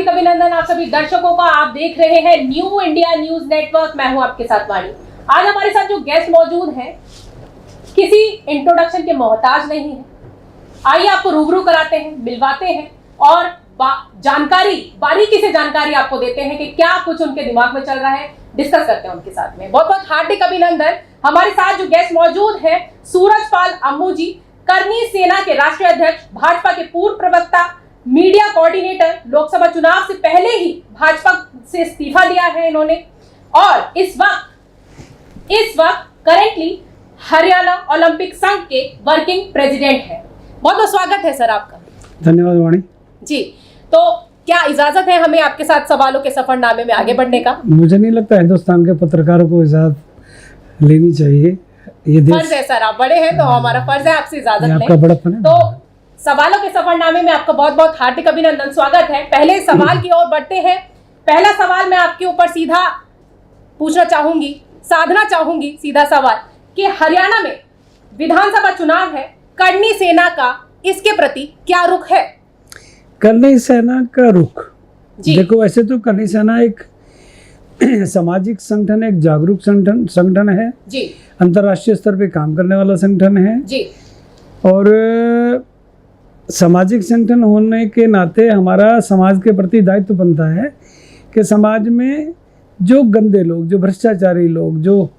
हार्दिक अभिनंदन आप सभी दर्शकों का। आप देख रहे हैं न्यू इंडिया न्यूज नेटवर्क। मैं हूं आपके साथ वाणी। आज हमारे साथ जो गेस्ट मौजूद हैं किसी इंट्रोडक्शन के मोहताज नहीं है। आइए आपको रूबरू कराते हैं, मिलवाते हैं और जानकारी, बारीकी से जानकारी आपको देते हैं कि क्या कुछ उनके दिमाग में चल रहा है। डिस्कस करते हैं उनके साथ में। बहुत बहुत हार्दिक अभिनंदन। हमारे साथ जो गेस्ट मौजूद हैं सूरजपाल अम्मू जी, करनी सेना के राष्ट्रीय अध्यक्ष, भाजपा के पूर्व प्रवक्ता, मीडिया कोऑर्डिनेटर, लोकसभा चुनाव से पहले ही भाजपा से इस्तीफा दिया है इन्होंने और इस वक्त करेंटली हरियाणा ओलंपिक संघ के वर्किंग प्रेसिडेंट है। बहुत बहुत स्वागत है सर आपका। धन्यवाद वाणी जी। तो क्या इजाजत है हमें आपके साथ सवालों के सफरनामे में आगे बढ़ने का? मुझे नहीं लगता हिंदुस्तान के पत्रकारों को इजाजत लेनी चाहिए। ये फर्ज है सर, आप बड़े हैं तो हमारा फर्ज है आपसे इजाजत लें। आपका बड़प्पन है। तो सवालों के सफरनामे में आपका बहुत बहुत हार्दिक अभिनंदन, स्वागत है। पहले सवाल की ओर बढ़ते हैं। पहला सवाल मैं आपके ऊपर सीधा पूछना चाहूंगी, साधना चाहूंगी सीधा सवाल कि हरियाणा में विधानसभा चुनाव है, करनी सेना का इसके प्रति क्या रुख है? करनी सेना का रुख, देखो वैसे तो करनी सेना एक सामाजिक संगठन, एक जागरूक संगठन है जी, अंतर्राष्ट्रीय स्तर पे काम करने वाला संगठन है जी। और सामाजिक संगठन होने के नाते हमारा समाज के प्रति दायित्व बनता है कि समाज में जो गंदे लोग, जो भ्रष्टाचारी लोग, जो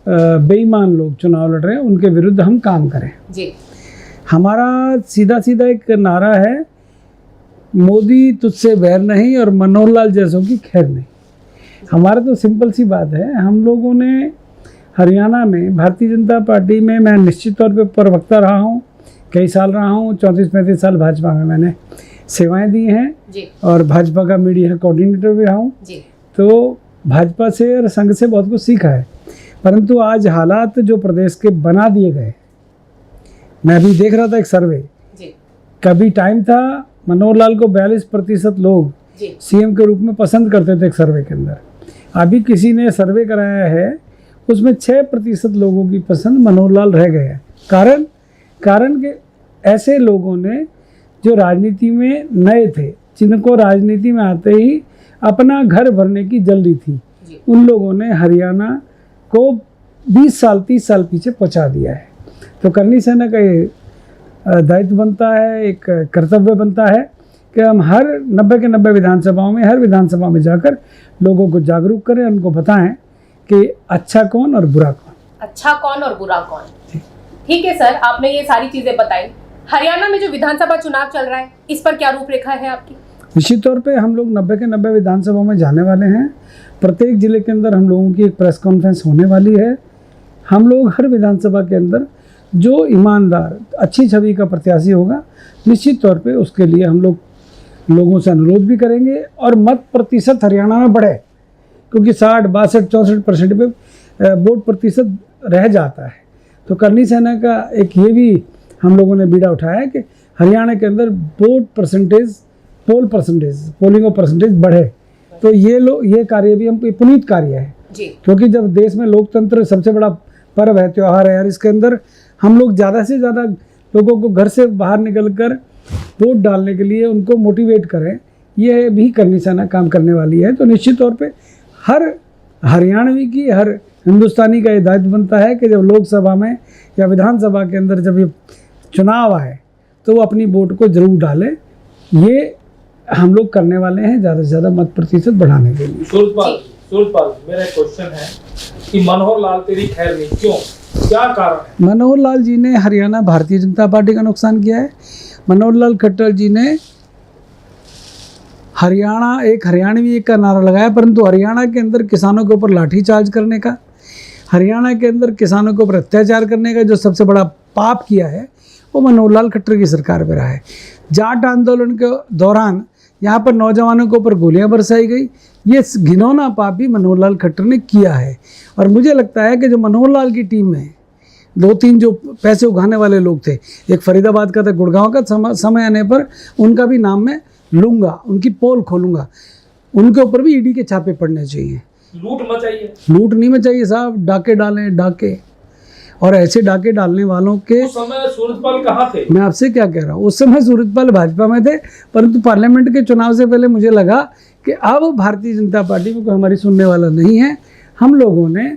बेईमान लोग चुनाव लड़ रहे हैं उनके विरुद्ध हम काम करें जी। हमारा सीधा सीधा एक नारा है, मोदी तुझसे बैर नहीं और मनोहर लाल जैसों की खैर नहीं। हमारा तो सिंपल सी बात है। हम लोगों ने हरियाणा में भारतीय जनता पार्टी में, मैं निश्चित तौर पे प्रवक्ता रहा हूँ, कई साल रहा हूँ, 34-35 साल भाजपा में मैंने सेवाएं दी हैं जी। और भाजपा का मीडिया कोऑर्डिनेटर भी रहा हूँ जी। तो भाजपा से और संघ से बहुत कुछ सीखा है। परंतु आज हालात जो प्रदेश के बना दिए गए, मैं अभी देख रहा था एक सर्वे जी। कभी टाइम था मनोहर लाल को 42% लोग सीएम के रूप में पसंद करते थे एक सर्वे के अंदर। अभी किसी ने सर्वे कराया है, उसमें 6% लोगों की पसंद मनोहर लाल रह गए हैं। कारण के ऐसे लोगों ने जो राजनीति में नए थे, जिनको राजनीति में आते ही अपना घर भरने की जल्दी थी, उन लोगों ने हरियाणा को 20 साल 30 साल पीछे पहुंचा दिया है। तो करनी सेना का ये दायित्व बनता है, एक कर्तव्य बनता है कि हम हर 90 के 90 विधानसभाओं में, हर विधानसभा में जाकर लोगों को जागरूक करें, उनको बताएं कि अच्छा कौन और बुरा कौन। अच्छा कौन और बुरा कौन, ठीक है सर, आपने ये सारी चीजें बताई। हरियाणा में जो विधानसभा चुनाव चल रहा है, इस पर क्या रूपरेखा है आपकी? निश्चित तौर पे हम लोग 90 के 90 विधानसभाओं में जाने वाले हैं। प्रत्येक जिले के अंदर हम लोगों की एक प्रेस कॉन्फ्रेंस होने वाली है। हम लोग हर विधानसभा के अंदर जो ईमानदार, अच्छी छवि का प्रत्याशी होगा, निश्चित तौर पे उसके लिए हम लोग लोगों से अनुरोध भी करेंगे और मत प्रतिशत हरियाणा में बढ़े, क्योंकि 60, 62, 64% पे वोट प्रतिशत रह जाता है। तो करनी सेना का एक ये भी हम लोगों ने बीड़ा उठाया है कि हरियाणा के अंदर पोलिंग परसेंटेज बढ़े। तो ये कार्य भी हम पुनीत कार्य है जी। क्योंकि जब देश में लोकतंत्र सबसे बड़ा पर्व है, त्यौहार है, और इसके अंदर हम लोग ज़्यादा से ज़्यादा लोगों को घर से बाहर निकलकर वोट डालने के लिए उनको मोटिवेट करें, ये भी करनी सेना काम करने वाली है। तो निश्चित तौर पे हर हरियाणवी की, हर हिंदुस्तानी का ये दायित्व बनता है कि जब लोकसभा में या विधानसभा के अंदर जब ये चुनाव आए तो वो अपनी वोट को जरूर डालें। ये हम लोग करने वाले हैं, ज़्यादा से ज़्यादा मत प्रतिशत बढ़ाने के लिए। सूरजपाल, मेरा एक क्वेश्चन है कि मनोहर लाल तेरी खैर नहीं, क्यों, क्या कारण है? मनोहर लाल जी ने हरियाणा भारतीय जनता पार्टी का नुकसान किया है। मनोहर लाल खट्टर जी ने हरियाणा एक हरियाणवी का नारा लगाया, परंतु हरियाणा के अंदर किसानों के ऊपर लाठीचार्ज करने का, हरियाणा के अंदर किसानों के ऊपर अत्याचार करने का जो सबसे बड़ा पाप किया है वो मनोहर लाल खट्टर की सरकार में रहा है। जाट आंदोलन के दौरान यहाँ पर नौजवानों के ऊपर गोलियां बरसाई गई, ये घिनौना पाप भी मनोहर लाल खट्टर ने किया है। और मुझे लगता है कि जो मनोहर लाल की टीम में 2-3 जो पैसे उगाने वाले लोग थे, एक फरीदाबाद का था, गुड़गांव का, समय आने पर उनका भी नाम मैं लूँगा, उनकी पोल खोलूँगा, उनके ऊपर भी ईडी के छापे पड़ने चाहिए। लूट मचाइए? लूट नहीं मचाइए साहब, डाके डालें, डाके। और ऐसे डाके डालने वालों के उस समय सूरजपाल कहाँ थे? मैं आपसे क्या कह रहा हूँ, उस समय सूरजपाल भाजपा में थे, परंतु पार्लियामेंट के चुनाव से पहले मुझे लगा कि अब भारतीय जनता पार्टी में कोई हमारी सुनने वाला नहीं है। हम लोगों ने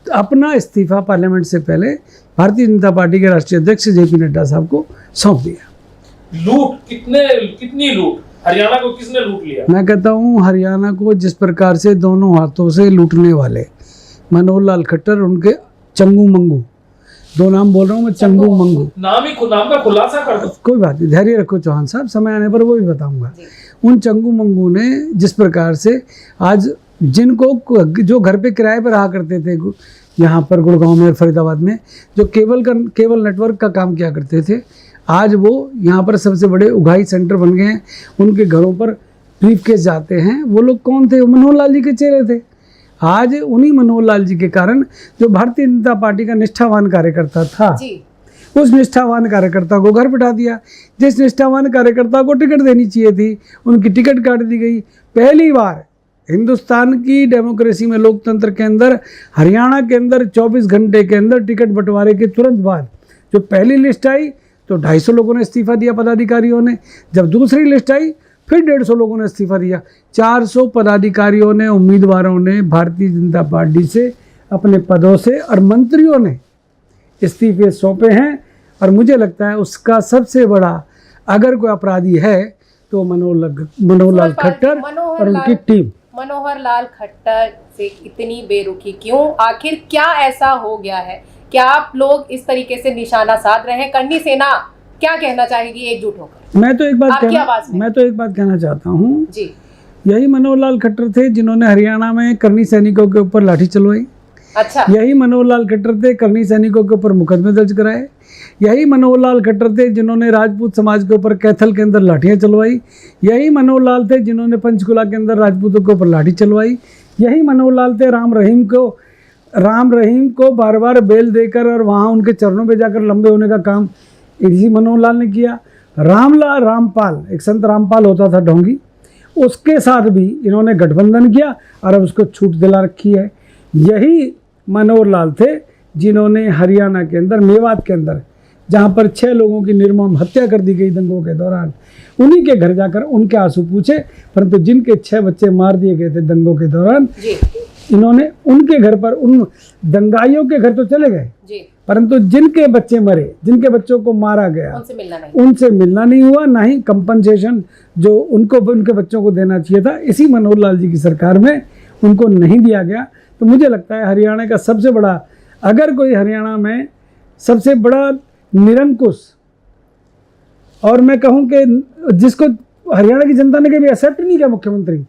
अपना इस्तीफा पार्लियामेंट से पहले भारतीय जनता पार्टी के राष्ट्रीय अध्यक्ष जेपी नड्डा साहब को सौंप दिया। लूट कितनी लूट? हरियाणा को किसने लूट लिया? मैं कहता हूँ हरियाणा को जिस प्रकार से दोनों हाथों से लूटने वाले मनोहर लाल खट्टर, उनके चंगू मंगू, दो नाम बोल रहा हूँ मैं, चंगू मंगू, नाम का खुलासा कर दो। कोई बात नहीं, धैर्य रखो चौहान साहब, समय आने पर वो भी बताऊंगा। उन चंगू मंगू ने जिस प्रकार से आज जिनको जो घर पे किराए पर रहा करते थे यहाँ पर गुड़गांव में, फरीदाबाद में, जो केबल नेटवर्क का काम किया करते थे, आज वो यहाँ पर सबसे बड़े उगाही सेंटर बन गए हैं। उनके घरों पर ब्रीफकेस जाते हैं। वो लोग कौन थे? मनोहर लाल जी के चेहरे थे। आज उन्हीं मनोहर लाल जी के कारण जो भारतीय जनता पार्टी का निष्ठावान कार्यकर्ता था जी, उस निष्ठावान कार्यकर्ता को घर बिठा दिया। जिस निष्ठावान कार्यकर्ता को टिकट देनी चाहिए थी, उनकी टिकट काट दी गई। पहली बार हिंदुस्तान की डेमोक्रेसी में, लोकतंत्र के अंदर, हरियाणा के अंदर 24 घंटे के अंदर टिकट बंटवारे के तुरंत बाद जो पहली लिस्ट आई तो 250 लोगों ने इस्तीफा दिया, पदाधिकारियों ने। जब दूसरी लिस्ट आई फिर 150 लोगों ने इस्तीफा दिया। 400 पदाधिकारियों ने, उम्मीदवारों ने भारतीय जनता पार्टी से अपने पदों से और मंत्रियों ने इस्तीफे सौंपे हैं। और मुझे लगता है उसका सबसे बड़ा अगर कोई अपराधी है तो मनोहर लाल खट्टर और उनकी टीम। मनोहर लाल खट्टर से इतनी बेरुखी क्यों? आखिर क्या ऐसा हो गया है? क्या आप लोग इस तरीके से निशाना साध रहे हैं? करनी सेना क्या कहना चाहेगी एकजुट होकर? मैं तो एक बात कहना चाहता हूँ जी। यही मनोहर लाल खट्टर थे जिन्होंने हरियाणा में करनी सैनिकों के ऊपर लाठी चलवाई। अच्छा। यही मनोहर लाल खट्टर थे करनी सैनिकों के ऊपर मुकदमे दर्ज कराए। यही मनोहर लाल खट्टर थे जिन्होंने राजपूत समाज के ऊपर कैथल के अंदर लाठियां चलवाई। यही मनोहर लाल थे जिन्होंने पंचकुला के अंदर राजपूतों के ऊपर लाठी चलवाई। यही मनोहर लाल थे राम रहीम को बार बार बेल देकर और वहाँ उनके चरणों पे जाकर लंबे होने का काम इसी मनोहर लाल ने किया। रामपाल, एक संत रामपाल होता था ढोंगी, उसके साथ भी इन्होंने गठबंधन किया और अब उसको छूट दिला रखी है। यही मनोहर लाल थे जिन्होंने हरियाणा के अंदर, मेवात के अंदर, जहाँ पर 6 लोगों की निर्मम हत्या कर दी गई दंगों के दौरान, उन्हीं के घर जाकर उनके आंसू पूछे। परंतु जिनके 6 बच्चे मार दिए गए थे दंगों के दौरान, इन्होंने उनके घर पर, उन दंगाइयों के घर तो चले गए, परंतु जिनके बच्चे मरे, जिनके बच्चों को मारा गया, उनसे मिलना नहीं हुआ, ना ही कंपनसेशन जो उनको उनके बच्चों को देना चाहिए था, इसी मनोहर लाल जी की सरकार में उनको नहीं दिया गया। तो मुझे लगता है हरियाणा का सबसे बड़ा, अगर कोई हरियाणा में सबसे बड़ा निरंकुश, और मैं कहूँ कि जिसको हरियाणा की जनता ने कभी एक्सेप्ट नहीं किया मुख्यमंत्री,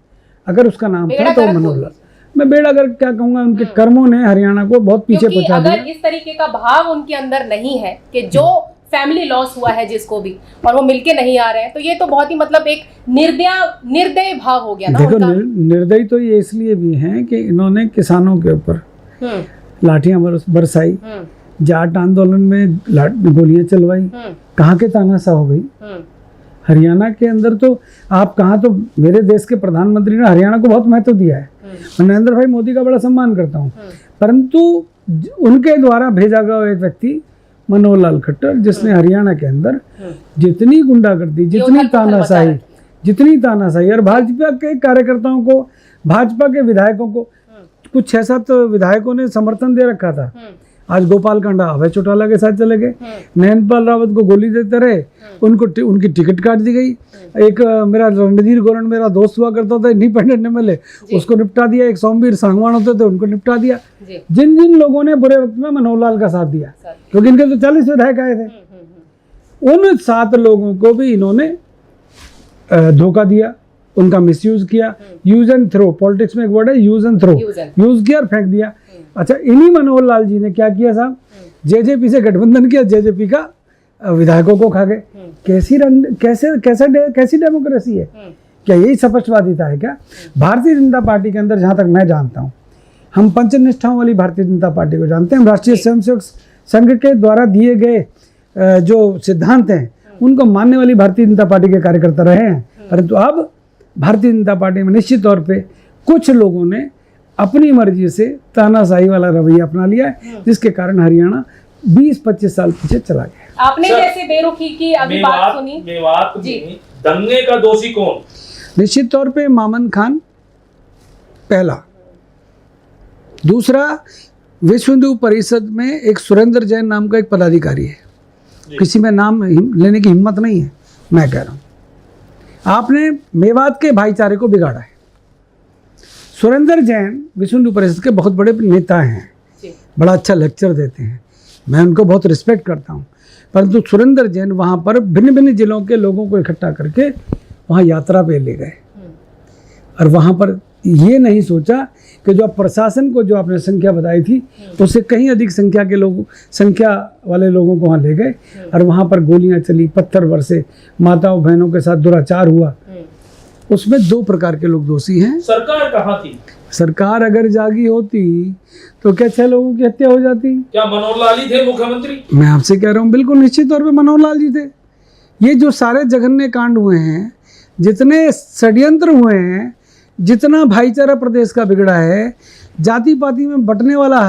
अगर उसका नाम था तो मनोहर लाल। मैं बेड़ा अगर क्या कहूँगा, उनके कर्मों ने हरियाणा को बहुत पीछे पहुंचा दिया। अगर इस तरीके का भाव उनके अंदर नहीं है कि जो फैमिली लॉस हुआ है जिसको भी, और वो मिलके नहीं आ रहे हैं, तो ये तो बहुत ही मतलब एक निर्दय भाव हो गया ना। देखो निर्दयी तो ये इसलिए भी हैं कि इन्होंने किसानों के ऊपर लाठियां बरसाई, जाट आंदोलन में गोलियां चलवाई, कहाँ के तानाशाह हो गई। हरियाणा के अंदर तो आप कहाँ, तो मेरे देश के प्रधानमंत्री ने हरियाणा को बहुत महत्व दिया है। मैं नरेंद्र भाई मोदी का बड़ा सम्मान करता हूँ, परंतु उनके द्वारा भेजा गया एक व्यक्ति मनोहर लाल खट्टर, जिसने हरियाणा के अंदर जितनी गुंडागर्दी, जितनी तानाशाही और भाजपा के कार्यकर्ताओं को, भाजपा के विधायकों को, कुछ 6-7 विधायकों ने समर्थन दे रखा था। आज गोपाल कांडा अभय चौटाला के साथ चले गए, नयनपाल रावत को गोली देते रहे, उनकी टिकट काट दी गई। एक मेरा रणधीर गोरण मेरा दोस्त हुआ करता था, इंडिपेंडेंट एमएलए, उसको निपटा दिया। एक सोमवीर सांगवान होते थे, उनको निपटा दिया। जिन जिन लोगों ने बुरे वक्त में मनोहर लाल का साथ दिया, क्योंकि इनके तो 40 विधायक आए थे, उन 7 लोगों को भी इन्होंने धोखा दिया, उनका मिसयूज किया। यूज एंड थ्रो, पॉलिटिक्स में एक वर्ड है यूज एंड थ्रो, यूज किया और फेंक दिया। अच्छा, इन्हीं मनोहर लाल जी ने क्या किया साहब, जेजेपी से गठबंधन किया, जेजेपी का विधायकों को खा गए। कैसी डेमोक्रेसी है? क्या यही स्पष्टवादिता है क्या? भारतीय जनता पार्टी के अंदर जहाँ तक मैं जानता हूँ, हम पंचनिष्ठाओं वाली भारतीय जनता पार्टी को जानते हैं। हम राष्ट्रीय स्वयंसेवक संघ के द्वारा दिए गए जो सिद्धांत हैं उनको मानने वाली भारतीय जनता पार्टी के कार्यकर्ता रहे हैं। परंतु अब भारतीय जनता पार्टी में निश्चित तौर पे कुछ लोगों ने अपनी मर्जी से तानाशाही वाला रवैया अपना लिया है, जिसके कारण हरियाणा 20-25 साल पीछे चला गया। आपने सर, जैसे बेरुखी की अभी बात सुनी, मेवात जी। में दंगे का दोषी कौन? निश्चित तौर पे मामन खान पहला। दूसरा, विश्व हिंदू परिषद में एक सुरेंद्र जैन नाम का एक पदाधिकारी है, जी। किसी में नाम लेने की हिम्मत नहीं है, मैं कह रहा हूँ। आपने मेवात के भाईचारे को बिगाड़ा है। सुरेंद्र जैन विश्व हिंदू परिषद के बहुत बड़े नेता हैं, जी। बड़ा अच्छा लेक्चर देते हैं, मैं उनको बहुत रिस्पेक्ट करता हूँ, परंतु सुरेंद्र जैन वहाँ पर भिन्न भिन्न जिलों के लोगों को इकट्ठा करके वहाँ यात्रा पे ले गए और वहाँ पर ये नहीं सोचा कि जो आप प्रशासन को जो आपने संख्या बताई थी उससे कहीं अधिक संख्या वाले लोगों को वहाँ ले गए और वहाँ पर गोलियाँ चली, पत्थर बरसे, माताओं बहनों के साथ दुराचार हुआ। उसमें 2 प्रकार के लोग दोषी हैं। सरकार कहाँ थी? सरकार अगर जागी होती तो क्या 6 लोगों की हत्या हो जाती? क्या मनोहर लाल ही थे मुख्यमंत्री? मैं आपसे कह रहा हूँ, बिल्कुल निश्चित तौर पे मनोहर लाल जी थे। ये जो सारे जघन्य कांड हुए हैं, जितने षड्यंत्र हुए हैं, जितना भाईचारा प्रदेश का बिगड़ा है, जाति पाति में बंटने वाला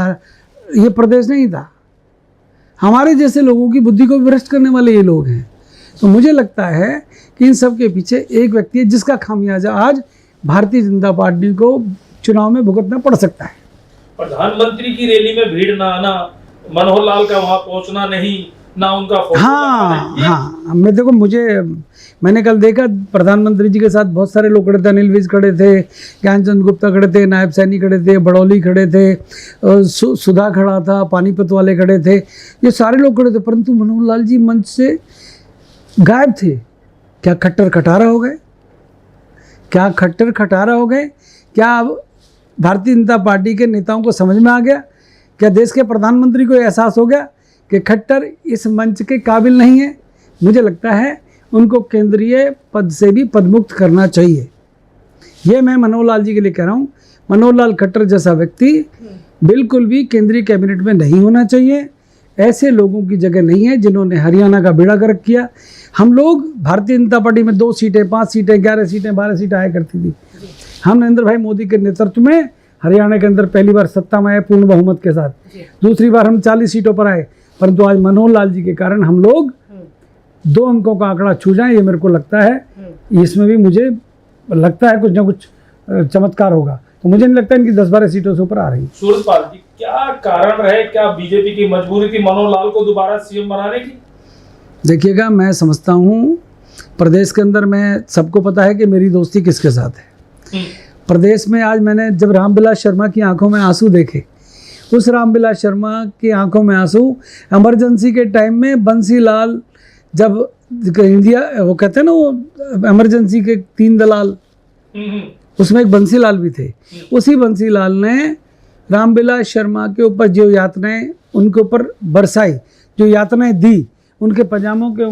ये प्रदेश नहीं था। हमारे जैसे लोगों की बुद्धि को भ्रष्ट करने वाले ये लोग हैं। तो मुझे लगता है कि इन सब के पीछे एक व्यक्ति है जिसका खामियाजा आज भारतीय जनता पार्टी को चुनाव में भुगतना पड़ सकता है। प्रधानमंत्री की रैली में भीड़ ना आना, मनोहर लाल का वहां पहुंचना नहीं, ना उनका फोटो हाँ लगाना, हाँ, मैं देखो, मैंने कल देखा प्रधानमंत्री जी के साथ बहुत सारे लोग खड़े थे। अनिल विज खड़े थे, ज्ञानचंद गुप्ता खड़े थे, नायब सैनी खड़े थे, बड़ौली खड़े थे, सुधा खड़ा था, पानीपत वाले खड़े थे, ये सारे लोग खड़े थे, परंतु मनोहर लाल जी मंच से गायब थे। क्या खट्टर खटारा हो गए? क्या खट्टर खटारा हो गए? क्या अब भारतीय जनता पार्टी के नेताओं को समझ में आ गया? क्या देश के प्रधानमंत्री को एहसास हो गया कि खट्टर इस मंच के काबिल नहीं है? मुझे लगता है उनको केंद्रीय पद से भी पदमुक्त करना चाहिए। ये मैं मनोहर लाल जी के लिए कह रहा हूँ। मनोहर लाल खट्टर जैसा व्यक्ति बिल्कुल भी केंद्रीय कैबिनेट में नहीं होना चाहिए। ऐसे लोगों की जगह नहीं है जिन्होंने हरियाणा का बेड़ा गर्क किया। हम लोग भारतीय जनता पार्टी में 2 सीटें, 5 सीटें, 11 सीटें, 12 सीटें आया करती थी। हम नरेंद्र भाई मोदी के नेतृत्व में हरियाणा के अंदर पहली बार सत्ता में आए पूर्ण बहुमत के साथ। दूसरी बार हम 40 सीटों पर आए, परंतु आज मनोहर लाल जी के कारण हम लोग 2 अंकों का आंकड़ा छू जाएं, ये मेरे को लगता है। इसमें भी मुझे लगता है कुछ ना कुछ चमत्कार होगा। तो मुझे नहीं लगता इनकी 10-12 सीटों से ऊपर आ रही। सूरजपाल जी, क्या कारण रहे, क्या बीजेपी की मजबूरी थी मनोहर लाल को दोबारा सीएम बनाने की? देखिएगा, मैं समझता हूँ प्रदेश के अंदर, मैं सबको पता है कि मेरी दोस्ती किसके साथ है। प्रदेश में आज मैंने जब रामविलास शर्मा की आंखों में आंसू देखे, उस रामविलास शर्मा की आंखों में आंसू इमरजेंसी के टाइम में बंसीलाल, जब इंडिया वो कहते हैं ना, वो इमरजेंसी के 3 दलाल, उसमें एक बंसीलाल भी थे। उसी बंसीलाल ने रामविलास शर्मा के ऊपर जो यातनाएं उनके ऊपर बरसाई, जो यातनाएं दी, उनके पजामों के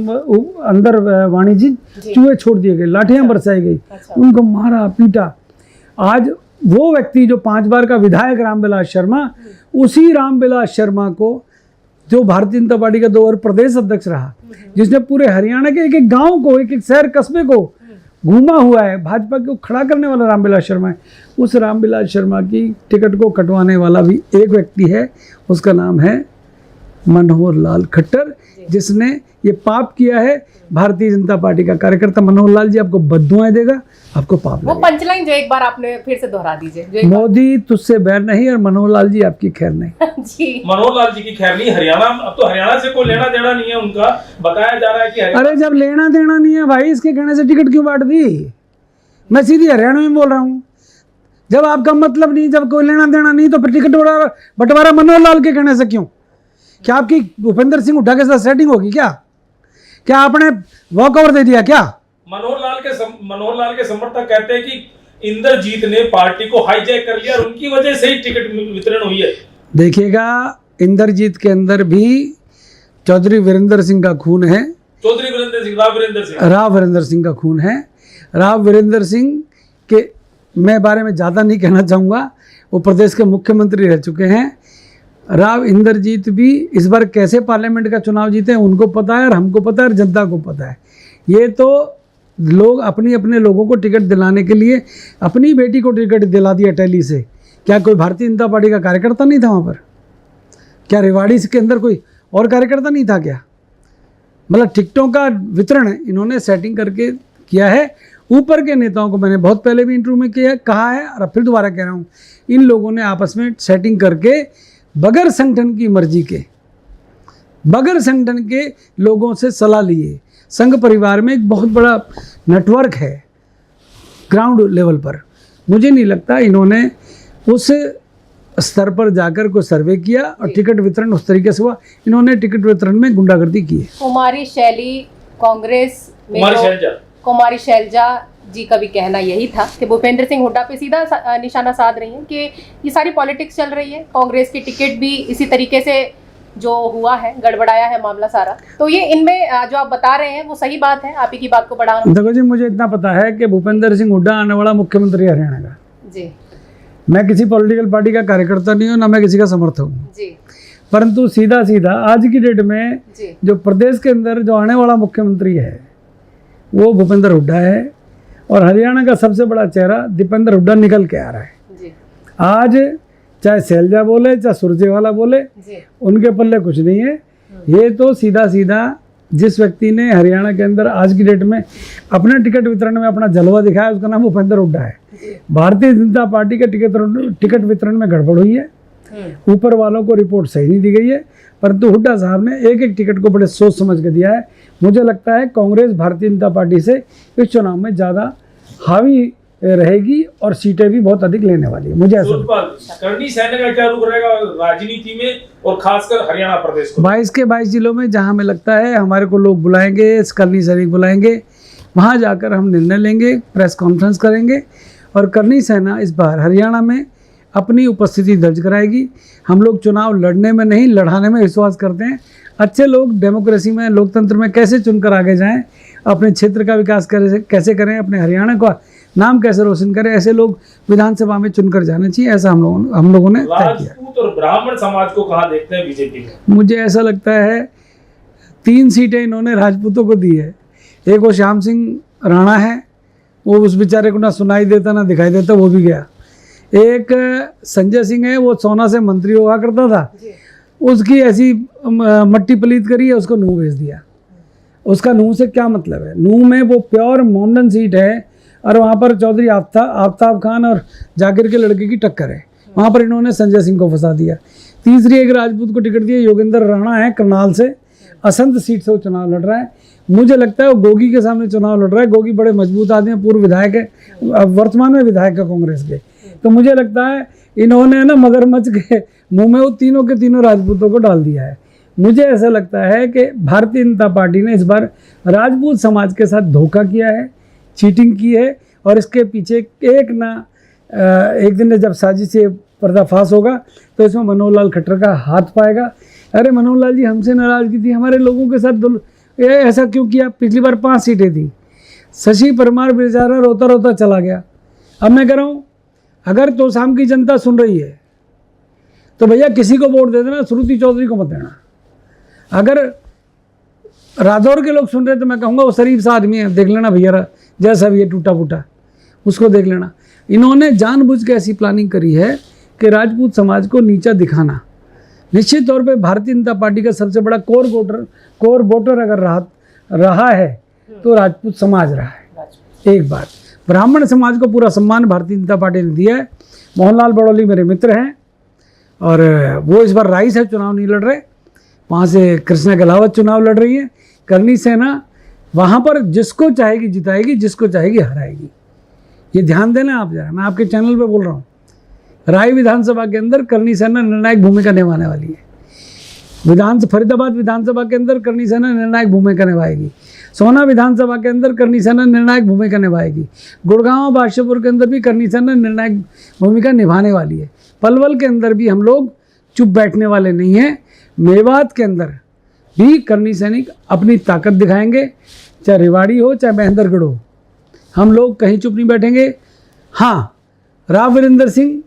अंदर वाणिज्य चूहे छोड़ दिए गए, लाठियां बरसाई गई, उनको मारा पीटा। आज वो व्यक्ति जो 5 बार का विधायक रामविलास शर्मा, उसी रामविलास शर्मा को जो भारतीय जनता पार्टी का 2 बार प्रदेश अध्यक्ष रहा, जिसने पूरे हरियाणा के एक-एक गांव को, एक-एक शहर कस्बे को घूमा हुआ है, भाजपा को खड़ा करने वाला रामविलास शर्मा है। उस रामविलास शर्मा की टिकट को कटवाने वाला भी एक व्यक्ति है, उसका नाम है मनोहर लाल खट्टर, जिसने ये पाप किया है। भारतीय जनता पार्टी का कार्यकर्ता मनोहर लाल जी आपको बद्दुआएं देगा, आपको पाप वो लगेगा। पंचलाइन जो एक बार आपने फिर से दोहरा दीजिए। मोदी तुझसे बैर नहीं और मनोहर लाल जी आपकी खैर नहीं। जी, मनोहर लाल जी की खैर नहीं। हरियाणा, अब तो हरियाणा से कोई लेना देना नहीं है उनका, बताया जा रहा है कि अरे जब लेना देना नहीं है भाई, इसके कहने से टिकट क्यों बांट दी? मैं सीधी हरियाणा में बोल रहा हूँ। जब आपका मतलब नहीं, जब कोई लेना देना नहीं, तो फिर टिकट बंटवारा मनोहर लाल के कहने से क्यों? क्या आपकी भूपेंद्र सिंह हुड्डा के साथ सेटिंग होगी क्या? क्या आपने वॉक ओवर दे दिया क्या? मनोहर लाल के समर्थक कहते हैं कि इंद्रजीत ने पार्टी को हाईजैक कर लिया और उनकी वजह से ही टिकट वितरण हुई है। देखिएगा, इंद्रजीत के अंदर भी चौधरी वीरेंद्र सिंह का खून है। चौधरी वीरेंद्र सिंह, राव वीरेंद्र सिंह का खून है। राव वीरेंद्र सिंह के मैं बारे में ज़्यादा नहीं कहना चाहूँगा, वो प्रदेश के मुख्यमंत्री रह चुके हैं। राव इंद्रजीत भी इस बार कैसे पार्लियामेंट का चुनाव जीते हैं उनको पता है, और हमको पता है, और जनता को पता है। ये तो लोग अपने लोगों को टिकट दिलाने के लिए अपनी बेटी को टिकट दिला दिया टैली से। क्या कोई भारतीय जनता पार्टी का कार्यकर्ता नहीं था वहाँ पर? क्या रेवाड़ी के अंदर कोई और कार्यकर्ता नहीं था क्या? मतलब टिकटों का वितरण इन्होंने सेटिंग करके किया है। ऊपर के नेताओं को मैंने बहुत पहले भी इंटरव्यू में कहा है और फिर दोबारा कह रहा हूँ, इन लोगों ने आपस में सेटिंग करके बगैर संगठन की मर्जी के, बगैर संगठन के लोगों से सलाह लिए। संघ परिवार में एक बहुत बड़ा नेटवर्क है ग्राउंड लेवल पर। मुझे नहीं लगता इन्होंने उस स्तर पर जाकर कोई सर्वे किया और टिकट वितरण उस तरीके से हुआ। इन्होंने टिकट वितरण में गुंडागर्दी की है। कुमारी शैली कांग्रेस में कुमारी शैलजा जी का भी कहना यही था कि भूपेंद्र सिंह हुड्डा पे सीधा निशाना साध रही है कि ये सारी पॉलिटिक्स चल रही है, कांग्रेस की टिकट भी इसी तरीके से जो हुआ है, गड़बड़ाया है मामला सारा। तो ये इनमें जो आप बता रहे हैं वो सही बात है, आप ही की बात को बढ़ाना। देखो जी, मुझे इतना पता है कि भूपेंद्र सिंह हुड्डा आने वाला मुख्यमंत्री हरियाणा का जी। मैं किसी पॉलिटिकल पार्टी का कार्यकर्ता नहीं हूँ, ना मैं किसी का समर्थक हूँ जी, परंतु सीधा सीधा आज की डेट में जी। जो प्रदेश के अंदर जो आने वाला मुख्यमंत्री है वो भूपेंद्र हुड्डा है और हरियाणा का सबसे बड़ा चेहरा दीपेंद्र हुड्डा निकल के आ रहा है जी। आज चाहे शैलजा बोले चाहे सुरजेवाला बोले जी। उनके पल्ले कुछ नहीं है। ये तो सीधा सीधा जिस व्यक्ति ने हरियाणा के अंदर आज की डेट में अपने टिकट वितरण में अपना जलवा दिखाया उसका नाम भूपेंद्र हुड्डा है। भारतीय जनता पार्टी के टिकट वितरण में गड़बड़ हुई है, ऊपर वालों को रिपोर्ट सही नहीं दी गई है, परंतु हुड्डा साहब ने एक एक टिकट को बड़े सोच समझ के दिया है। मुझे लगता है कांग्रेस भारतीय जनता पार्टी से इस चुनाव में ज़्यादा हावी रहेगी और सीटें भी बहुत अधिक लेने वाली है। मुझे ऐसा करनी सेना का क्या रुख रहेगा राजनीति में और खासकर हरियाणा प्रदेश को? 22 के 22 जिलों में जहां हमें लगता है हमारे को लोग बुलाएंगे, करनी सैनिक बुलाएंगे, वहां जाकर हम निर्णय लेंगे, प्रेस कॉन्फ्रेंस करेंगे और करनी सेना इस बार हरियाणा में अपनी उपस्थिति दर्ज कराएगी। हम लोग चुनाव लड़ने में नहीं लड़ाने में विश्वास करते हैं। अच्छे लोग डेमोक्रेसी में, लोकतंत्र में कैसे चुनकर आगे जाएं, अपने क्षेत्र का विकास कैसे करें, अपने हरियाणा का नाम कैसे रोशन करें, ऐसे लोग विधानसभा में चुनकर जाने चाहिए। ऐसा हम लोगों ने तय किया। राजपूत और ब्राह्मण समाज को कहाँ देखते हैं बीजेपी में? मुझे ऐसा लगता है 3 सीटें इन्होंने राजपूतों को दी है। एक वो श्याम सिंह राणा है, वो उस बेचारे को ना सुनाई देता ना दिखाई देता, वो भी गया। एक संजय सिंह है, वो सोना से मंत्री हुआ करता था, उसकी ऐसी मट्टी पलीत करी है, उसको नूह भेज दिया। उसका नूह से क्या मतलब है? नूह में वो प्योर मोमडन सीट है और वहाँ पर चौधरी आफ्ताब खान और जाकिर के लड़के की टक्कर है। वहाँ पर इन्होंने संजय सिंह को फंसा दिया। तीसरी एक राजपूत को टिकट दिया, योगेंद्र राणा है करनाल से, असंत सीट से वो चुनाव लड़ रहा है। मुझे लगता है वो गोगी के सामने चुनाव लड़ रहा है। गोगी बड़े मजबूत आदमी है, पूर्व विधायक है, वर्तमान में विधायक है कांग्रेस के। तो मुझे लगता है इन्होंने ना मगरमच्छ के मुंह में वो तीनों के तीनों राजपूतों को डाल दिया है। मुझे ऐसा लगता है कि भारतीय जनता पार्टी ने इस बार राजपूत समाज के साथ धोखा किया है, चीटिंग की है और इसके पीछे एक दिन जब साजिश से पर्दाफाश होगा तो इसमें मनोहर लाल खट्टर का हाथ पाएगा। अरे मनोहर लाल जी हमसे नाराजगी थी, हमारे लोगों के साथ ऐसा क्यों किया? पिछली बार 5 सीटें थी, शशि परमार बेचारा रोता रोता चला गया। अब मैं कह रहा हूँ अगर तोशाम की जनता सुन रही है तो भैया किसी को वोट दे देना, श्रुति चौधरी को मत देना। अगर रादौर के लोग सुन रहे तो मैं कहूँगा वो शरीफ सा आदमी है, देख लेना भैया, जैसा भी ये टूटा फूटा उसको देख लेना। इन्होंने जानबूझ के ऐसी प्लानिंग करी है कि राजपूत समाज को नीचा दिखाना। निश्चित तौर पे भारतीय जनता पार्टी का सबसे बड़ा कोर वोटर अगर रहा है तो राजपूत समाज रहा है। एक बात, ब्राह्मण समाज को पूरा सम्मान भारतीय जनता पार्टी ने दिया है। मोहनलाल बड़ौली मेरे मित्र हैं और वो इस बार राई से चुनाव नहीं लड़ रहे, वहाँ से कृष्णा गहलावत चुनाव लड़ रही है। करनी सेना वहाँ पर जिसको चाहेगी जिताएगी, जिसको चाहेगी हराएगी। ये ध्यान देना आप जरा, मैं आपके चैनल पे बोल रहा हूँ। राय विधानसभा के अंदर करनी सेना निर्णायक भूमिका निभाने वाली है। फरीदाबाद विधानसभा के अंदर करनी सेना निर्णायक भूमिका निभाएगी। सोना विधानसभा के अंदर करनी सेना निर्णायक भूमिका निभाएगी। गुड़गांव बादशाहपुर के अंदर भी करनी सेना निर्णायक भूमिका निभाने वाली है। पलवल के अंदर भी हम लोग चुप बैठने वाले नहीं हैं। मेवात के अंदर भी करनी सैनिक अपनी ताकत दिखाएंगे, चाहे रेवाड़ी हो चाहे महेंद्रगढ़ हो, हम लोग कहीं चुप नहीं बैठेंगे। हाँ, राव वीरेंद्र सिंह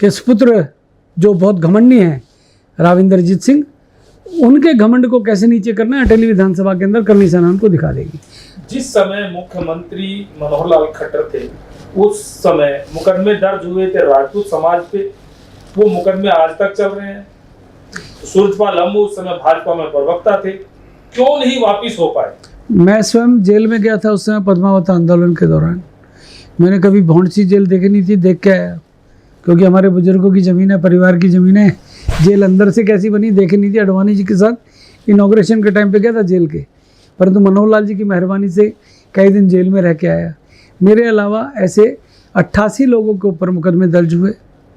के सुपुत्र जो बहुत घमंडी हैं, राव इंद्रजीत सिंह, उनके घमंड को कैसे नीचे करना है अटेली विधानसभा के अंदर करनी सेना उनको दिखा देगी। जिस समय मुख्यमंत्री मनोहर लाल खट्टर थे उस समय मुकदमे दर्ज हुए थे राजपूत समाज पे, वो मुकदमे आज तक चल रहे हैं। सूरजपाल अम्मू उस समय भाजपा में प्रवक्ता थे, क्यों नहीं वापिस हो पाए? मैं स्वयं जेल में गया था उस समय पद्मावत आंदोलन के दौरान। मैंने कभी भौंडसी जेल देखी नहीं थी, देख के आया, क्योंकि हमारे बुजुर्गों की ज़मीन है, परिवार की ज़मीन है। जेल अंदर से कैसी बनी देखी नहीं थी। अडवाणी जी के साथ इनॉग्रेशन के टाइम पे गया था जेल के, परंतु मनोहर लाल जी की मेहरबानी से कई दिन जेल में रह के आया। मेरे अलावा ऐसे 88 लोगों के ऊपर मुकदमे दर्ज हुए,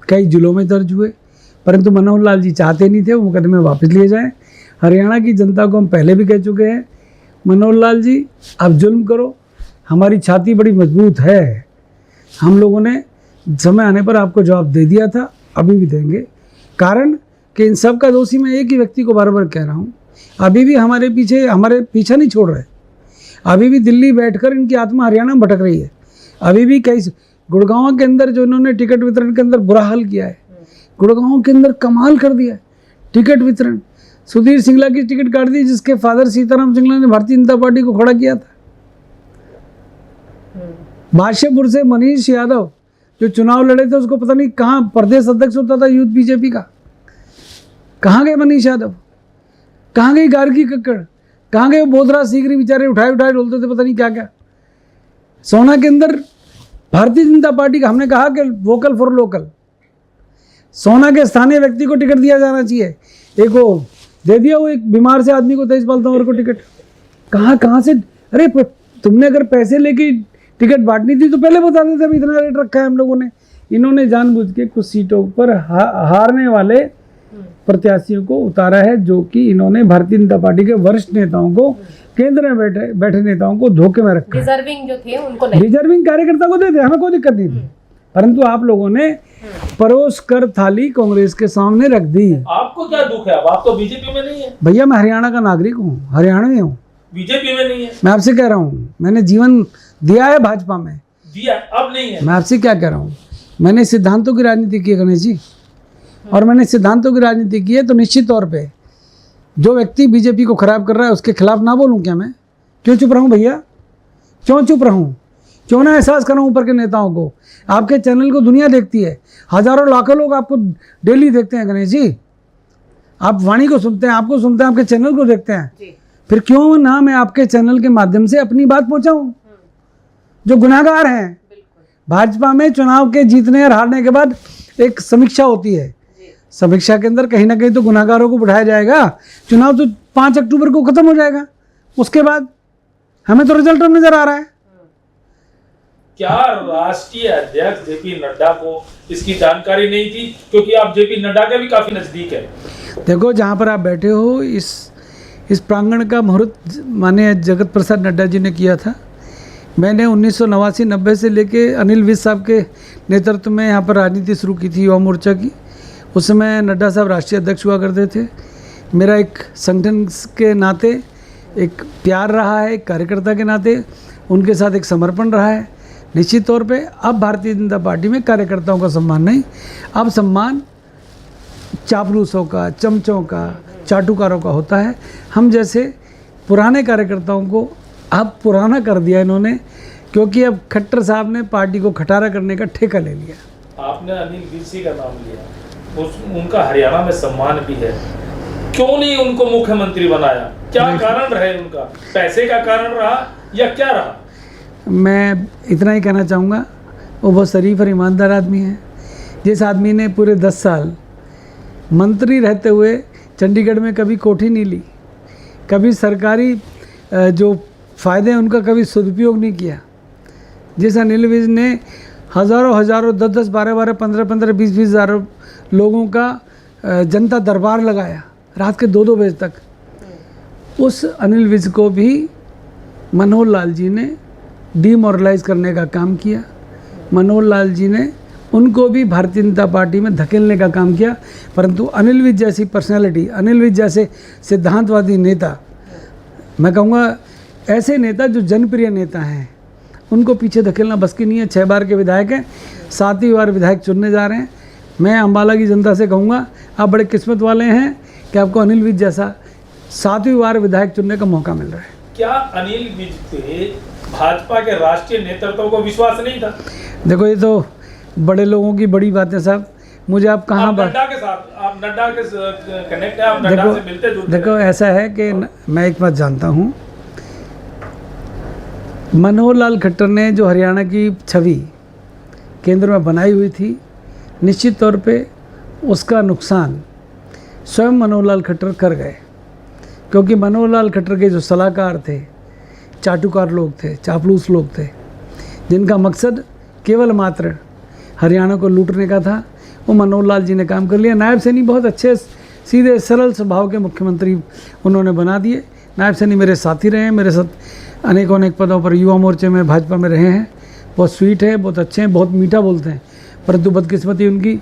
कई जिलों में दर्ज हुए, परंतु मनोहर लाल जी चाहते नहीं थे वो मुकदमे वापस लिए जाएं। हरियाणा की जनता को हम पहले भी कह चुके हैं, मनोहर लाल जी आप जुल्म करो, हमारी छाती बड़ी मजबूत है, हम लोगों ने समय आने पर आपको जवाब दे दिया था, अभी भी देंगे। कारण कि इन सब का दोषी मैं एक ही व्यक्ति को बार बार कह रहा हूँ, अभी भी हमारे पीछा नहीं छोड़ रहे। अभी भी दिल्ली बैठकर इनकी आत्मा हरियाणा में भटक रही है। अभी भी कई गुड़गांव के अंदर जो इन्होंने टिकट वितरण के अंदर बुरा हाल किया है, गुड़गांव के अंदर कमाल कर दिया है टिकट वितरण। सुधीर सिंगला की टिकट काट दी, जिसके फादर सीताराम सिंगला ने भारतीय जनता पार्टी को खड़ा किया था। बादशाहपुर से मनीष यादव जो चुनाव लड़े थे, उसको पता नहीं कहाँ प्रदेश अध्यक्ष होता था यूथ बीजेपी का, कहाँ गए मनीष यादव, कहाँ गई गार्गी कक्कड़, कहाँ गए बोधरा सीकरी, बेचारे उठाए डोलते थे पता नहीं क्या क्या। सोना के अंदर भारतीय जनता पार्टी का हमने कहा कि वोकल फॉर लोकल, सोना के स्थानीय व्यक्ति को टिकट दिया जाना चाहिए। एक वो दे दिया, वो एक बीमार से आदमी को 23 पालता को टिकट, कहाँ से। अरे तुमने अगर पैसे लेके टिकट बांटनी थी तो पहले बता देते, अभी इतना रेट रखा है हम लोगों ने। इन्होंने जानबूझ के कुछ सीटों पर हारने वाले प्रत्याशियों को उतारा है, जो कि इन्होंने भारतीय जनता पार्टी के वरिष्ठ नेताओं को, केंद्र में बैठे नेताओं को धोखे में रखा। रिजर्विंग जो थे उनको नहीं, रिजर्विंग कार्यकर्ता को देते, हमें कोई दिक्कत नहीं थी, परंतु आप लोगों ने परोस कर थाली कांग्रेस के सामने रख दी। आपको क्या दुख है? अब आप तो बीजेपी में नहीं है। भैया मैं हरियाणा का नागरिक हूँ, हरियाणवी हूँ, बीजेपी में नहीं है। मैं आपसे कह रहा हूँ, मैंने जीवन दिया है भाजपा में, दिया अब नहीं है। मैं आपसे क्या कह रहा हूँ, मैंने सिद्धांतों की राजनीति की है गणेश जी, और मैंने सिद्धांतों की राजनीति की है तो निश्चित तौर पे जो व्यक्ति बीजेपी को खराब कर रहा है उसके खिलाफ ना बोलूँ क्या मैं? क्यों चुप रहूँ भैया, क्यों चुप रहूँ? क्यों ना एहसास करूँ ऊपर के नेताओं को? आपके चैनल को दुनिया देखती है, हजारों लाखों लोग आपको डेली देखते हैं गणेश जी, आप वाणी को सुनते हैं, आपको सुनते हैं, आपके चैनल को देखते हैं, फिर क्यों ना मैं आपके चैनल के माध्यम से अपनी बात पहुँचाऊँ? जो गुनाहगार हैं, भाजपा में चुनाव के जीतने और हारने के बाद एक समीक्षा होती है, समीक्षा के अंदर कहीं ना कहीं तो गुनाहगारों को बिठाया जाएगा। चुनाव तो 5 अक्टूबर को खत्म हो जाएगा, उसके बाद हमें तो रिजल्ट नजर आ रहा है। क्या राष्ट्रीय अध्यक्ष जेपी नड्डा को इसकी जानकारी नहीं थी? क्योंकि आप जेपी नड्डा के भी काफी नजदीक है। देखो जहाँ पर आप बैठे हो, इस प्रांगण का मुहूर्त माननीय जगत प्रसाद नड्डा जी ने किया था। मैंने 1989-90 से लेके अनिल विज साहब के नेतृत्व में यहाँ पर राजनीति शुरू की थी, युवा मोर्चा की। उस समय नड्डा साहब राष्ट्रीय अध्यक्ष हुआ करते थे। मेरा एक संगठन के नाते एक प्यार रहा है, एक कार्यकर्ता के नाते उनके साथ एक समर्पण रहा है। निश्चित तौर पे अब भारतीय जनता पार्टी में कार्यकर्ताओं का सम्मान नहीं, अब सम्मान चापलूसों का, चमचों का, चाटुकारों का होता है। हम जैसे पुराने कार्यकर्ताओं को अब पुराना कर दिया इन्होंने, क्योंकि अब खट्टर साहब ने पार्टी को खटारा करने का ठेका ले लिया। आपने अनिल विज का नाम लिया, उनका हरियाणा में सम्मान भी है, क्यों नहीं उनको मुख्यमंत्री बनाया? क्या कारण रहे उनका? पैसे का कारण रहा या क्या रहा? मैं इतना ही कहना चाहूँगा, वो बहुत शरीफ और ईमानदार आदमी है। जिस आदमी ने पूरे 10 साल मंत्री रहते हुए चंडीगढ़ में कभी कोठी नहीं ली, कभी सरकारी जो फ़ायदे हैं उनका कभी सदुपयोग नहीं किया, जिस अनिल विज ने हज़ारों 10-10, 12-12, 15-15, 20-20 हज़ार लोगों का जनता दरबार लगाया रात के 2-2 बजे तक, उस अनिल विज को भी मनोहर लाल जी ने डीमोरलाइज करने का काम किया। मनोहर लाल जी ने उनको भी भारतीय जनता पार्टी में धकेलने का काम किया। परंतु अनिल विज जैसी पर्सनैलिटी, अनिल विज जैसे सिद्धांतवादी नेता, मैं कहूँगा ऐसे नेता जो जनप्रिय नेता हैं, उनको पीछे धकेलना बस की नहीं है। 6 बार के विधायक हैं, 7वीं बार विधायक चुनने जा रहे हैं। मैं अम्बाला की जनता से कहूँगा, आप बड़े किस्मत वाले हैं कि आपको अनिल विज जैसा 7वीं बार विधायक चुनने का मौका मिल रहा है। क्या अनिल विज पे भाजपा के राष्ट्रीय नेतृत्व को विश्वास नहीं था? देखो ये तो बड़े लोगों की बड़ी बातें साहब, मुझे आप कहाँ नड्डा के साथ आप आप नड्डा के कनेक्ट है, आप नड्डा से मिलते जुलते देखो ऐसा है कि मैं एक बात जानता हूँ, मनोहर लाल खट्टर ने जो हरियाणा की छवि केंद्र में बनाई हुई थी, निश्चित तौर पे उसका नुकसान स्वयं मनोहर लाल खट्टर कर गए, क्योंकि मनोहर लाल खट्टर के जो सलाहकार थे, चाटुकार लोग थे, चापलूस लोग थे, जिनका मकसद केवल मात्र हरियाणा को लूटने का था, वो मनोहर लाल जी ने काम कर लिया। नायब सैनी बहुत अच्छे सीधे सरल स्वभाव के मुख्यमंत्री उन्होंने बना दिए। नायब सैनी मेरे साथी रहे हैं, मेरे साथ अनेक पदों पर युवा मोर्चे में भाजपा में रहे हैं, बहुत स्वीट है, बहुत अच्छे हैं, बहुत मीठा बोलते हैं, परंतु बदकिस्मती उनकी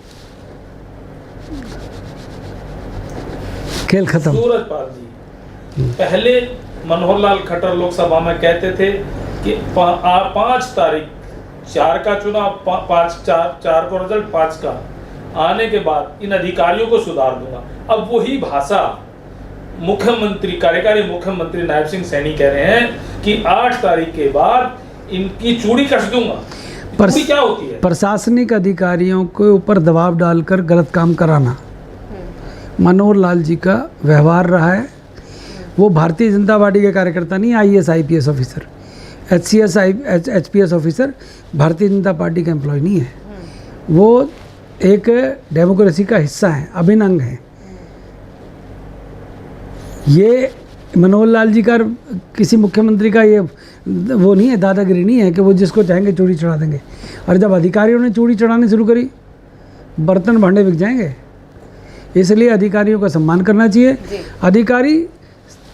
खेल खत्म। सूरजपाल जी, पहले मनोहर लाल खट्टर लोकसभा में कहते थे कि 5 तारीख 4 का चुनाव, 4 को रिजल्ट 5 का आने के बाद इन अधिकारियों को सुधार दूंगा। अब वही भाषा मुख्यमंत्री, कार्यकारी मुख्यमंत्री नायब सिंह सैनी कह रहे हैं कि 8 तारीख के बाद इनकी चूड़ी कस दूंगा। चूड़ी क्या होती है? प्रशासनिक अधिकारियों के ऊपर दबाव डालकर गलत काम कराना मनोहर लाल जी का व्यवहार रहा है। वो भारतीय जनता पार्टी के कार्यकर्ता नहीं, IAS IPS officer, HCS HPS officer Bharatiya Janata party का एम्प्लॉय नहीं है। वो एक डेमोक्रेसी का हिस्सा है, अभिन्न अंग है। ये मनोहर लाल जी का किसी मुख्यमंत्री का ये वो नहीं है, दादागिरी नहीं है कि वो जिसको चाहेंगे चूड़ी चढ़ा देंगे। और जब अधिकारियों ने चूड़ी चढ़ानी शुरू करी, बर्तन भांडे बिक जाएंगे। इसलिए अधिकारियों का सम्मान करना चाहिए। अधिकारी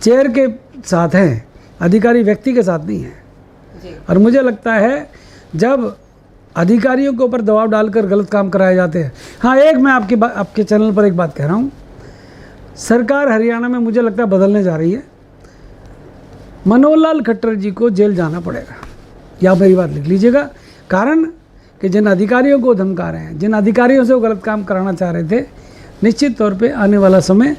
चेयर के साथ हैं, अधिकारी व्यक्ति के साथ नहीं है। और मुझे लगता है जब अधिकारियों के ऊपर दबाव डालकर गलत काम कराए जाते हैं। हाँ, एक मैं आपके चैनल पर एक बात कह रहा हूँ, सरकार हरियाणा में मुझे लगता है बदलने जा रही है। मनोहर लाल खट्टर जी को जेल जाना पड़ेगा, या मेरी बात लिख लीजिएगा। कारण कि जिन अधिकारियों को धमका रहे हैं, जिन अधिकारियों से वो गलत काम कराना चाह रहे थे, निश्चित तौर पे आने वाला समय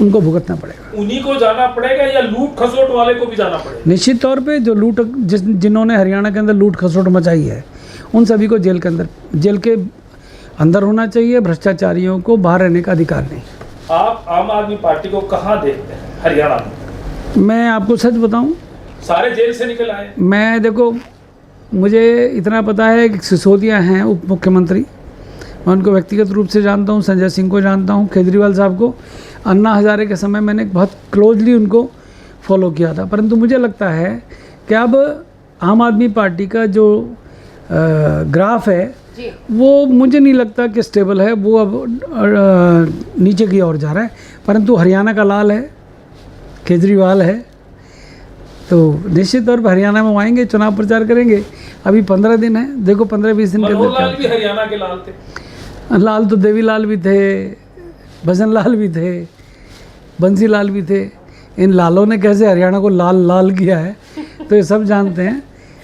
उनको भुगतना पड़ेगा। उन्हीं को जाना पड़ेगा या लूट खसोट वाले को भी जाना पड़ेगा? निश्चित तौर पे जो जिन्होंने हरियाणा के अंदर लूट खसोट मचाई है, उन सभी को जेल के अंदर होना चाहिए। भ्रष्टाचारियों को बाहर रहने का अधिकार नहीं। आप आम आदमी पार्टी को कहाँ देखते हैं हरियाणा में? मैं आपको सच बताऊं, सारे जेल से निकल आए। मैं देखो, मुझे इतना पता है कि सिसोदिया हैं उप मुख्यमंत्री, मैं उनको व्यक्तिगत रूप से जानता हूं, संजय सिंह को जानता हूं, केजरीवाल साहब को, अन्ना हजारे के समय मैंने बहुत क्लोजली उनको फॉलो किया था। परंतु मुझे लगता है कि अब आम आदमी पार्टी का जो ग्राफ है वो मुझे नहीं लगता कि स्टेबल है, वो अब नीचे की ओर जा रहा है। परंतु हरियाणा का लाल है, केजरीवाल है, तो निश्चित तौर पर हरियाणा में वो आएंगे, चुनाव प्रचार करेंगे। अभी 15 दिन है, देखो 15-20 दिन के मनोहर लाल भी हरियाणा के लाल थे। लाल तो देवी लाल भी थे, भजन लाल भी थे, बंसी लाल भी थे। इन लालों ने कैसे हरियाणा को लाल लाल किया है तो ये सब जानते हैं।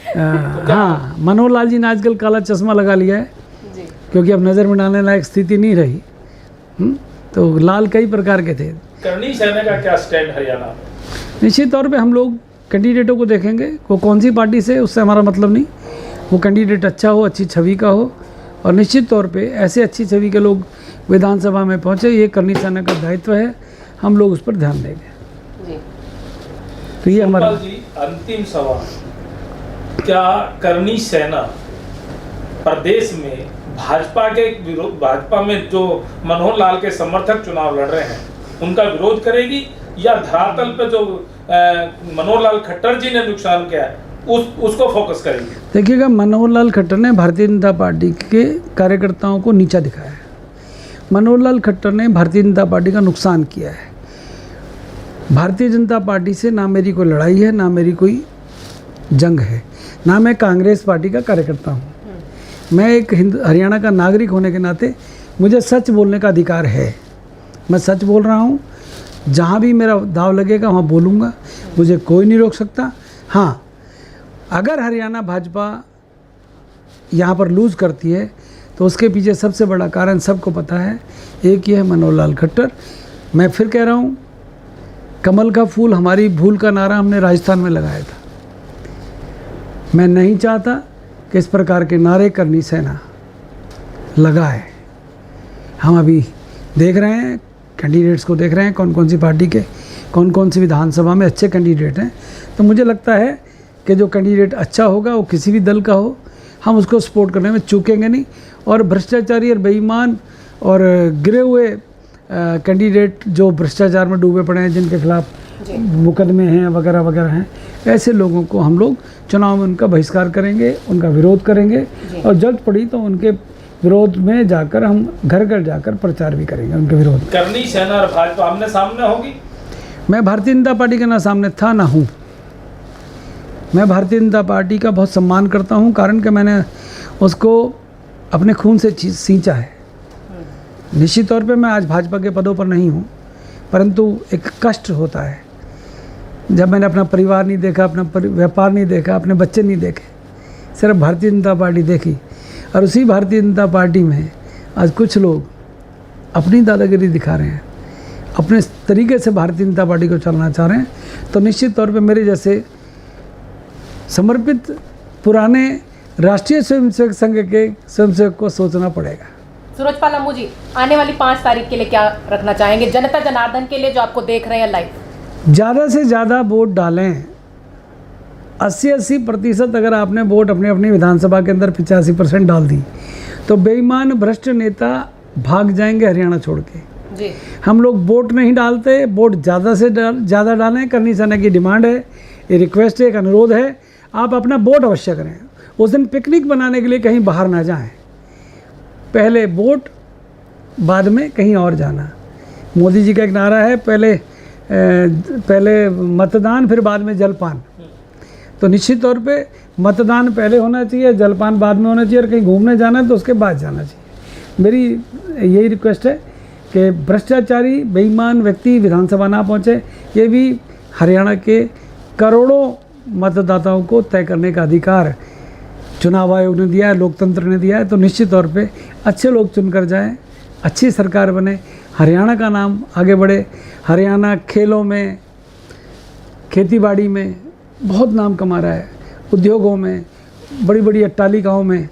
हाँ, मनोहर लाल जी ने आजकल काला चश्मा लगा लिया है क्योंकि अब नज़र मिटाने लायक स्थिति नहीं रही। तो लाल कई प्रकार के थे। करनी सेना का क्या स्टैंड हरियाणा? निश्चित तौर पे हम लोग कैंडिडेटों को देखेंगे, वो कौन सी पार्टी से, उससे हमारा मतलब नहीं। वो कैंडिडेट अच्छा हो, अच्छी छवि का हो, और निश्चित तौर पे ऐसे अच्छी छवि के लोग विधानसभा में पहुँचे, ये करनी सेना का दायित्व है। हम लोग उस पर ध्यान देंगे। तो ये हमारा अंतिम सवाल, क्या करनी सेना प्रदेश में भाजपा में जो मनोहर लाल के समर्थक चुनाव लड़ रहे हैं उनका विरोध करेगी, या धरातल पे जो मनोहर लाल खट्टर जी ने नुकसान किया है उसको फोकस करेगी? देखिएगा, मनोहर लाल खट्टर ने भारतीय जनता पार्टी के कार्यकर्ताओं को नीचा दिखाया है। मनोहर लाल खट्टर ने भारतीय जनता पार्टी का नुकसान किया है। भारतीय जनता पार्टी से ना मेरी कोई लड़ाई है, ना मेरी कोई जंग है, ना मैं कांग्रेस पार्टी का कार्यकर्ता हूँ। मैं एक हरियाणा का नागरिक होने के नाते मुझे सच बोलने का अधिकार है। मैं सच बोल रहा हूँ, जहाँ भी मेरा दाव लगेगा वहाँ बोलूँगा, मुझे कोई नहीं रोक सकता। हाँ, अगर हरियाणा भाजपा यहाँ पर लूज़ करती है तो उसके पीछे सबसे बड़ा कारण सबको पता है, एक ही है, मनोहर लाल खट्टर। मैं फिर कह रहा हूँ, कमल का फूल हमारी भूल का नारा हमने राजस्थान में लगाया था। मैं नहीं चाहता कि इस प्रकार के नारे करनी सेना लगाए। हम अभी देख रहे हैं, कैंडिडेट्स को देख रहे हैं, कौन कौन सी पार्टी के कौन कौन सी विधानसभा में अच्छे कैंडिडेट हैं। तो मुझे लगता है कि जो कैंडिडेट अच्छा होगा वो किसी भी दल का हो, हम उसको सपोर्ट करने में चूकेंगे नहीं। और भ्रष्टाचारी और बेईमान और गिरे हुए कैंडिडेट जो भ्रष्टाचार में डूबे पड़े हैं, जिनके खिलाफ मुकदमे हैं वगैरह वगैरह हैं, ऐसे लोगों को हम लोग चुनाव में उनका बहिष्कार करेंगे, उनका विरोध करेंगे और जल्द पड़ी तो उनके विरोध में जाकर हम घर घर जाकर प्रचार भी करेंगे उनके विरोध। करनी सेना और भाजपा आमने सामने होगी? मैं भारतीय जनता पार्टी के ना सामने था ना हूँ। मैं भारतीय जनता पार्टी का बहुत सम्मान करता हूँ, कारण कि मैंने उसको अपने खून से सींचा है। निश्चित तौर पे मैं आज भाजपा के पदों पर नहीं हूँ, परंतु एक कष्ट होता है जब मैंने अपना परिवार नहीं देखा, अपना व्यापार नहीं देखा, अपने बच्चे नहीं देखे, सिर्फ भारतीय जनता पार्टी देखी। और उसी भारतीय जनता पार्टी में आज कुछ लोग अपनी दादागिरी दिखा रहे हैं, अपने तरीके से भारतीय जनता पार्टी को चलना चाह रहे हैं। तो निश्चित तौर पे मेरे जैसे समर्पित पुराने राष्ट्रीय स्वयंसेवक संघ के स्वयंसेवक को सोचना पड़ेगा। सूरजपाल अम्मू जी, आने वाली 5 तारीख के लिए क्या रखना चाहेंगे जनता जनार्दन के लिए जो आपको देख रहे हैं लाइव? ज़्यादा से ज़्यादा वोट डालें। 80% अगर आपने वोट अपने अपनी विधानसभा के अंदर 85% डाल दी तो बेईमान भ्रष्ट नेता भाग जाएंगे हरियाणा छोड़ के जी। हम लोग वोट नहीं डालते, वोट ज़्यादा से ज़्यादा डालें। करनी सेना की डिमांड है, ये रिक्वेस्ट है, एक अनुरोध है, आप अपना वोट अवश्य करें। उस दिन पिकनिक बनाने के लिए कहीं बाहर ना जाएं, पहले वोट बाद में कहीं और जाना। मोदी जी का एक नारा है, पहले मतदान फिर बाद में जलपान। तो निश्चित तौर पे मतदान पहले होना चाहिए, जलपान बाद में होना चाहिए, और कहीं घूमने जाना है तो उसके बाद जाना चाहिए। मेरी यही रिक्वेस्ट है कि भ्रष्टाचारी बेईमान व्यक्ति विधानसभा ना पहुँचे। ये भी हरियाणा के करोड़ों मतदाताओं को तय करने का अधिकार चुनाव आयोग ने दिया है, लोकतंत्र ने दिया है। तो निश्चित तौर पे अच्छे लोग चुनकर जाएं, अच्छी सरकार बने, हरियाणा का नाम आगे बढ़े। हरियाणा खेलों में, खेतीबाड़ी में बहुत नाम कमा रहा है, उद्योगों में, बड़ी बड़ी अट्टालिकाओं में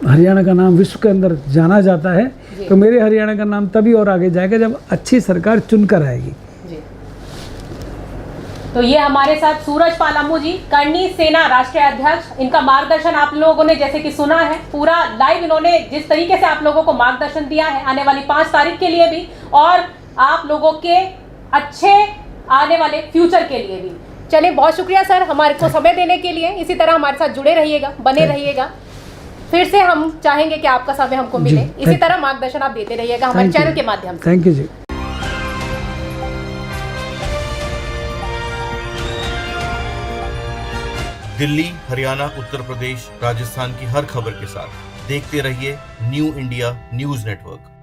हरियाणा का नाम विश्व के अंदर जाना जाता है। तो मेरे हरियाणा का नाम तभी और आगे जाएगा जब अच्छी सरकार चुनकर आएगी। तो ये हमारे साथ सूरजपाल अम्मू जी, करनी सेना राष्ट्रीय अध्यक्ष। इनका मार्गदर्शन आप लोगों ने जैसे कि सुना है, पूरा लाइव इन्होंने जिस तरीके से आप लोगों को मार्गदर्शन दिया है आने वाली 5 तारीख के लिए भी और आप लोगों के अच्छे आने वाले फ्यूचर के लिए भी। चलिए, बहुत शुक्रिया सर हमारे को समय देने के लिए। इसी तरह हमारे साथ जुड़े रहिएगा, बने रहिएगा। फिर से हम चाहेंगे कि आपका समय हमको मिले, इसी तरह मार्गदर्शन आप देते रहिएगा हमारे चैनल के माध्यम से। थैंक यू जी। दिल्ली, हरियाणा, उत्तर प्रदेश, राजस्थान की हर खबर के साथ देखते रहिए न्यू इंडिया न्यूज़ नेटवर्क।